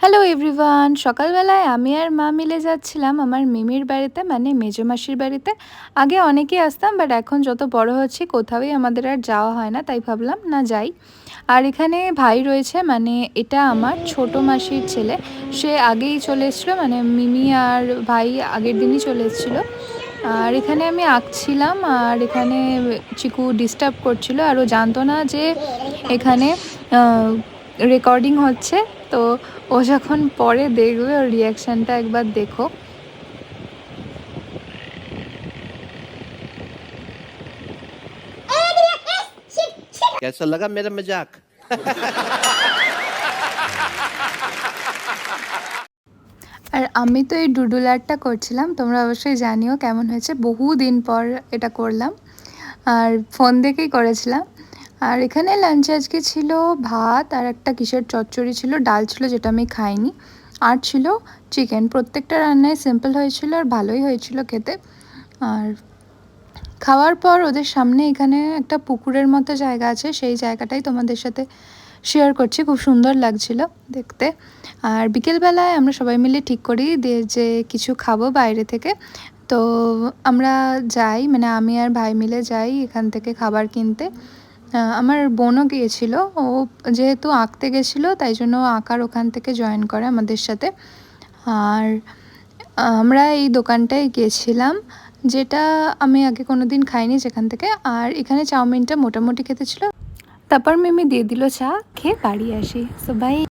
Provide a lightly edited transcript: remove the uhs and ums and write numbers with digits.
Hello everyone, সকালবেলায় আমি আর মা মিলে যাচ্ছিলাম আমার মিমির বাড়িতে, মানে মেজো মাসির বাড়িতে। আগে অনেকেই আসতাম, বাট এখন যত বড় হচ্ছি কোথাওই আমাদের আর যাওয়া হয় না, তাই ভাবলাম না যাই। আর এখানে ভাই রয়েছে, মানে এটা আমার ছোট মাসির ছেলে। সে আগেই চলে এসেছিলো, মানে মিমি আর ভাই আগের দিনই চলে এসেছিলো। আর এখানে আমি আঁকছিলাম, আর এখানে চিকু ডিস্টার্ব করছিল, আর ও জানতো না যে এখানে রেকর্ডিং হচ্ছে। তো ও যখন পরে দেখবে ওর রিয়াকশানটা একবার দেখো। कैसा लगा मेरा मजाक? আর আমি তো এই ডুডুল আর্টটা করছিলাম, তোমরা অবশ্যই জানিও কেমন হয়েছে। বহুদিন পর এটা করলাম, আর ফোন দেখেই করেছিলাম। আর এখানে লাঞ্চে আজকে ছিল ভাত, আর একটা কিসের চচ্চড়ি ছিল, ডাল ছিল যেটা আমি খাইনি, আর ছিল চিকেন। প্রত্যেকটা রান্নায় সিম্পল হয়েছিল আর ভালোই হয়েছিল খেতে। আর খাওয়ার পর ওদের সামনে এখানে একটা পুকুরের মতো জায়গা আছে, সেই জায়গাটাই তোমাদের সাথে শেয়ার করছি। খুব সুন্দর লাগছিল দেখতে। আর বিকেলবেলায় আমরা সবাই মিলে ঠিক করি দিয়ে যে কিছু খাবো বাইরে থেকে। তো আমরা যাই, মানে আমি আর ভাই মিলে যাই এখান থেকে খাবার কিনতে। আমার বোনও গিয়েছিল, ও যেহেতু আঁকতে গেছিলো তাই জন্য আঁকার ওখান থেকে জয়েন করে আমাদের সাথে। আর আমরা এই দোকানটায় গিয়েছিলাম, যেটা আমি আগে কোনো দিন খাইনি যেখান থেকে। আর এখানে চাউমিনটা মোটামুটি খেতে ছিল। তারপর মিমি দিয়ে দিল চা, খেয়ে বাড়ি আসি। So by.